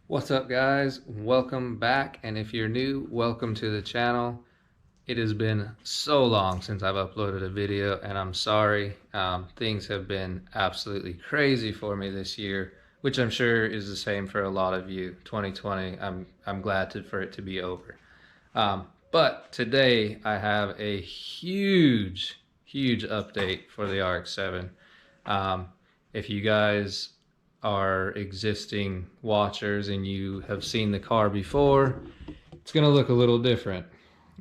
What's up, guys? Welcome back, and if you're new, welcome to the channel. It has been so long since I've uploaded a video, and I'm sorry. Things have been absolutely crazy for me this year, which I'm sure is the same for a lot of you. 2020, I'm glad for it to be over. But today I have a huge update for the RX-7. If you guys are existing watchers and you have seen the car before, it's gonna look a little different.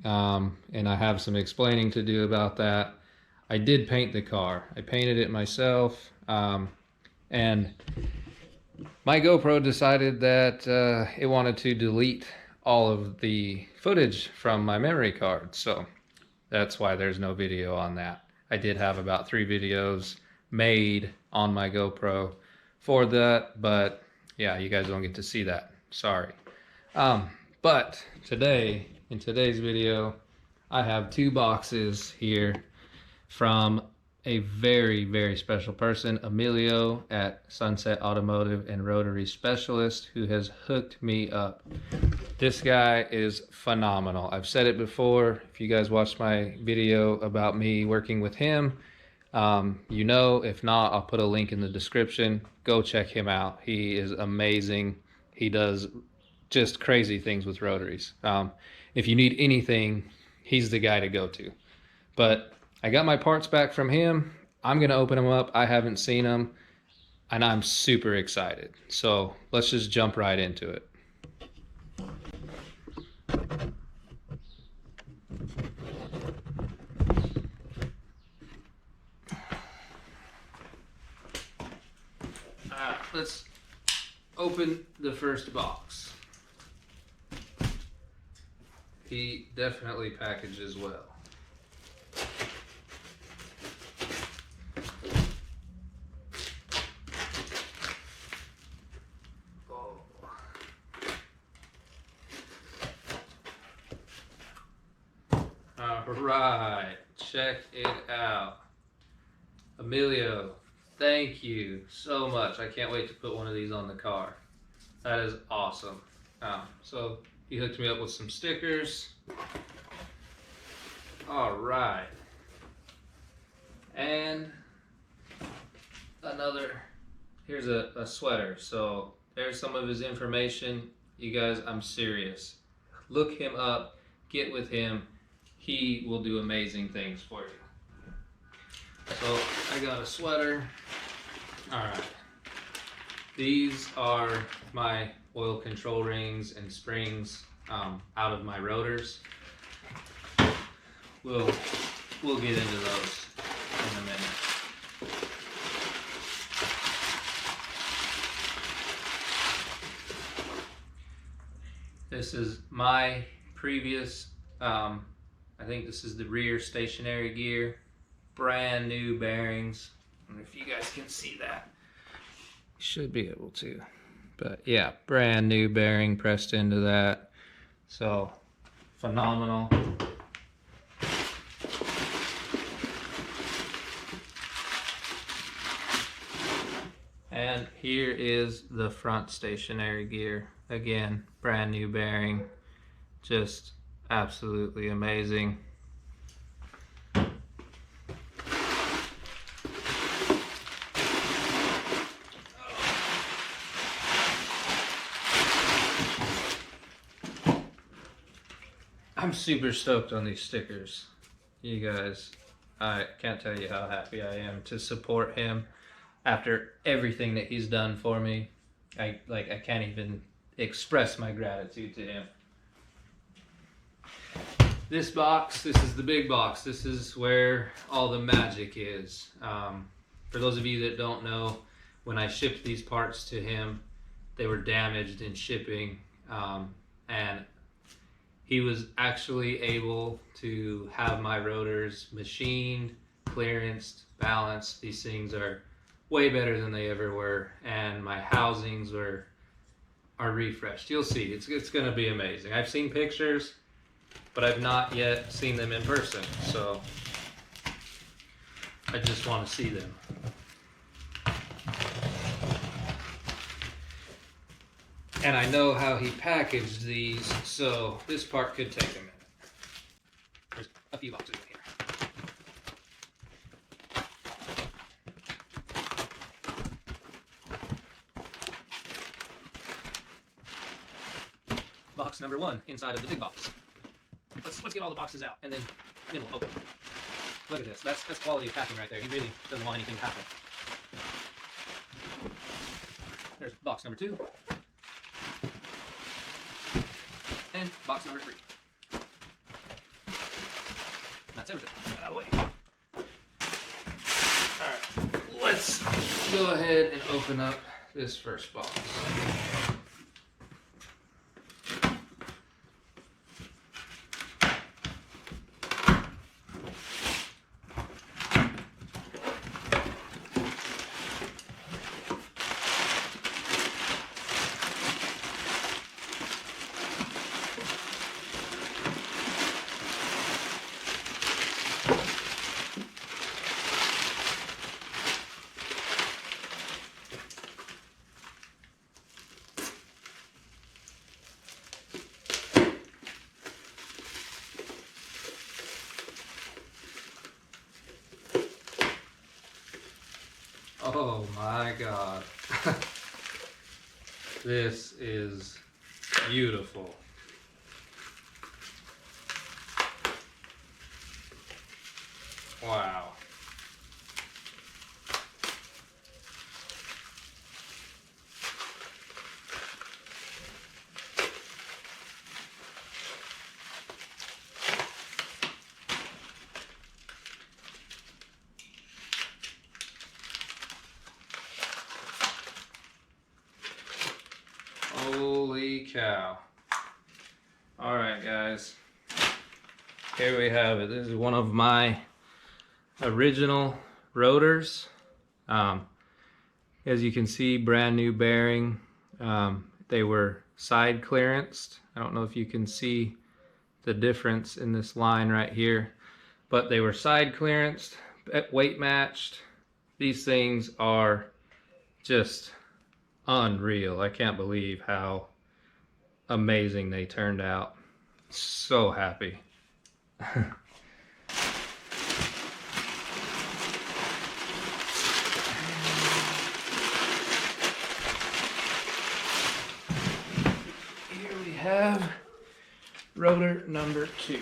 And I have some explaining to do about that. I did paint the car. I painted it myself. And my GoPro decided that it wanted to delete all of the footage from my memory card. So that's why there's no video on that. I did have about 3 videos made on my GoPro for that, but yeah, you guys don't get to see that. Sorry. But today, in today's video, I have 2 boxes here from a very special person, Emilio at Sunset Automotive and Rotary Specialist, who has hooked me up. This guy is phenomenal. I've said it before. If you guys watched my video about me working with him, you know. If not, I'll put a link in the description. Go check him out. He is amazing. He does just crazy things with rotaries. If you need anything, he's the guy to go to. But I got my parts back from him. I'm gonna open them up. I haven't seen them, and I'm super excited. So let's just jump right into it. Let's open the first box. He definitely packages well. Oh. All right, check it out. Emilio, thank you so much. I can't wait to put one of these on the car. That is awesome. So he hooked me up with some stickers. All right. And here's a sweater. So there's some of his information. You guys, I'm serious. Look him up, get with him. He will do amazing things for you. So I got a sweater. All right. These are my oil control rings and springs out of my rotors. We'll get into those in a minute. This is my previous, I think this is the rear stationary gear. Brand new bearings. And if you guys can see that, you should be able to. But yeah, brand new bearing pressed into that. So phenomenal. And here is the front stationary gear. Again, brand new bearing. Just absolutely amazing. I'm super stoked on these stickers. You guys, I can't tell you how happy I am to support him after everything that he's done for me. I can't even express my gratitude to him. This box, this is the big box. This is where all the magic is. For those of you that don't know, when I shipped these parts to him, they were damaged in shipping, and he was actually able to have my rotors machined, clearanced, balanced. These things are way better than they ever were, and my housings are refreshed. You'll see, it's gonna be amazing. I've seen pictures, but I've not yet seen them in person, so I just want to see them. And I know how he packaged these, so this part could take a minute. There's a few boxes in here. Box number 1 inside of the big box. Let's get all the boxes out, and then we'll open. Look at this. That's quality of packing right there. He really doesn't want anything to happen. There's box number 2. And box number 3. That's everything. Out of the way. Alright, let's go ahead and open up this first box. Oh my God. This is beautiful. Wow. Holy cow. Alright guys, here we have it. This is one of my original rotors. As you can see, brand new bearing. They were side clearanced. I don't know if you can see the difference in this line right here, but they were side clearanced, weight matched. These things are just unreal. I can't believe how amazing they turned out. So happy. Here we have rotor number 2.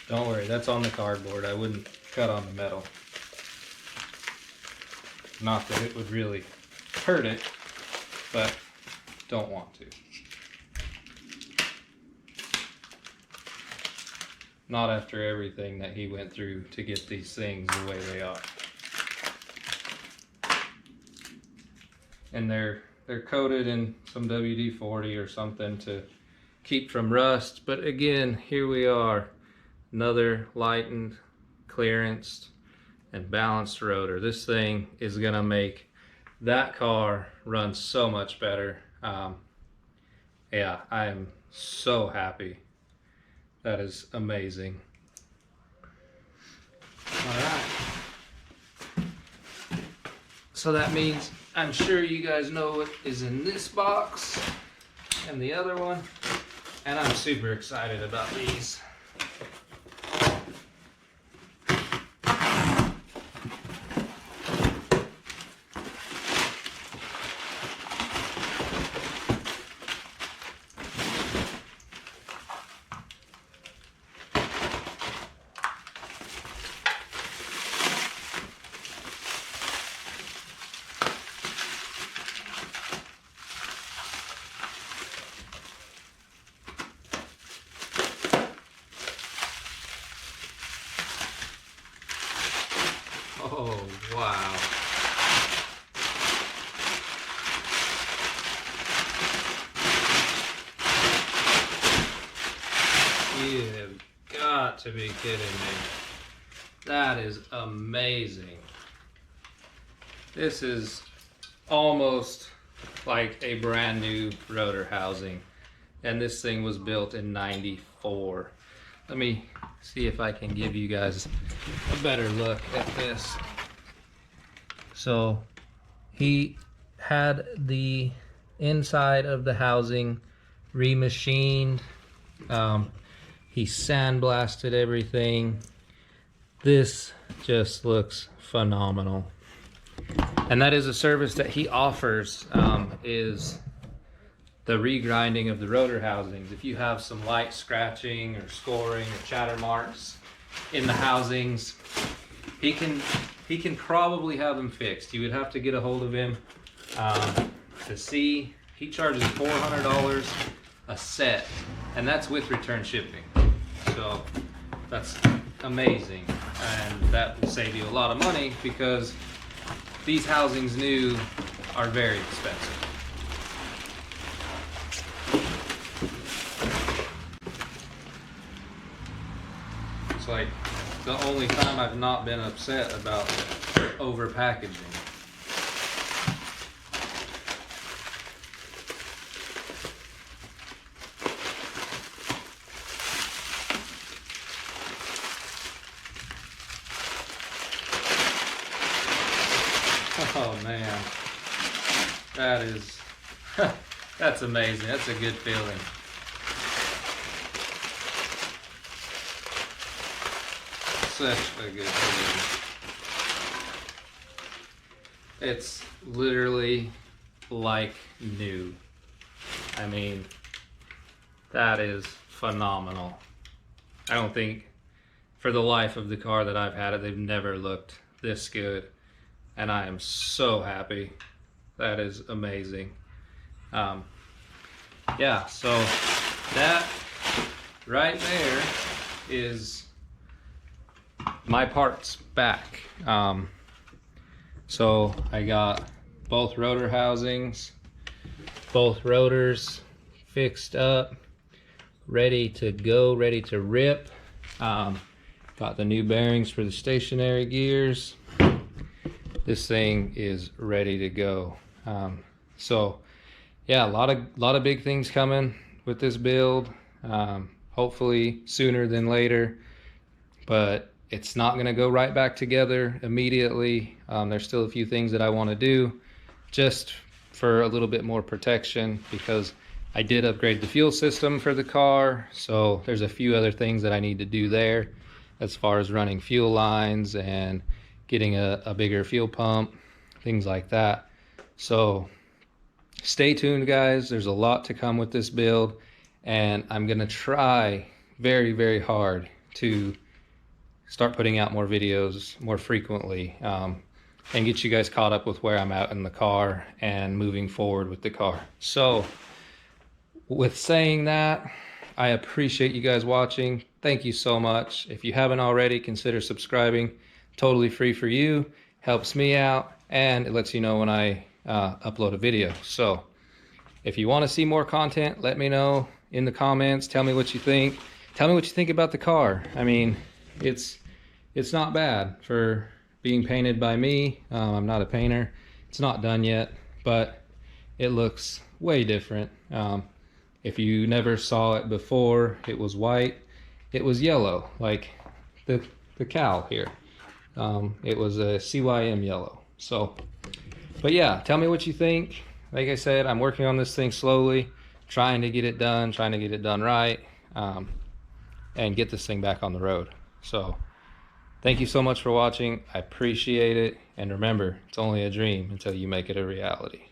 Don't worry, that's on the cardboard. I wouldn't cut on the metal. Not that it would really hurt it, but don't want to. Not after everything that he went through to get these things the way they are. And they're coated in some WD-40 or something to keep from rust. But again, here we are. Another lightened, clearanced, and balanced rotor. This thing is gonna make that car run so much better. Yeah, I am so happy. That is amazing. All right. So that means I'm sure you guys know what is in this box and the other one, and I'm super excited about these. Oh, wow. got to be kidding me. That is amazing. This is almost like a brand new rotor housing. And this thing was built in '94. Let me see if I can give you guys a better look at this. So he had the inside of the housing remachined. He sandblasted everything. This just looks phenomenal. And that is a service that he offers, is the regrinding of the rotor housings. If you have some light scratching or scoring or chatter marks in the housings, he can probably have them fixed. You would have to get a hold of him to see. He charges $400 a set, and that's with return shipping. So that's amazing, and that will save you a lot of money because these housings new are very expensive. It's like the only time I've not been upset about over packaging. Oh man, that is, that's amazing. That's a good feeling. Such a good feeling. It's literally like new. I mean, that is phenomenal. I don't think for the life of the car that I've had it, they've never looked this good. And I am so happy. That is amazing. Yeah, so that right there is my parts back. So I got both rotor housings, both rotors fixed up, ready to go, ready to rip. Got the new bearings for the stationary gears. This thing is ready to go. So yeah, a lot of big things coming with this build. Hopefully sooner than later, but it's not gonna go right back together immediately. There's still a few things that I want to do just for a little bit more protection, because I did upgrade the fuel system for the car. So there's a few other things that I need to do there as far as running fuel lines and getting a bigger fuel pump, things like that. So stay tuned, guys. There's a lot to come with this build, and I'm gonna try very, very hard to start putting out more videos more frequently, and get you guys caught up with where I'm at in the car and moving forward with the car. So with saying that, I appreciate you guys watching. Thank you so much. If you haven't already, consider subscribing. Totally free for you, helps me out, and it lets you know when I upload a video. So if you want to see more content, let me know in the comments. Tell me what you think. Tell me what you think about the car. I mean, it's not bad for being painted by me. I'm not a painter. It's not done yet, but it looks way different. If you never saw it before, it was white. It was yellow, like the cowl here. It was a CYM yellow. So, but yeah, tell me what you think. Like I said, I'm working on this thing slowly, trying to get it done right, and get this thing back on the road. So thank you so much for watching. I appreciate it. And remember, it's only a dream until you make it a reality.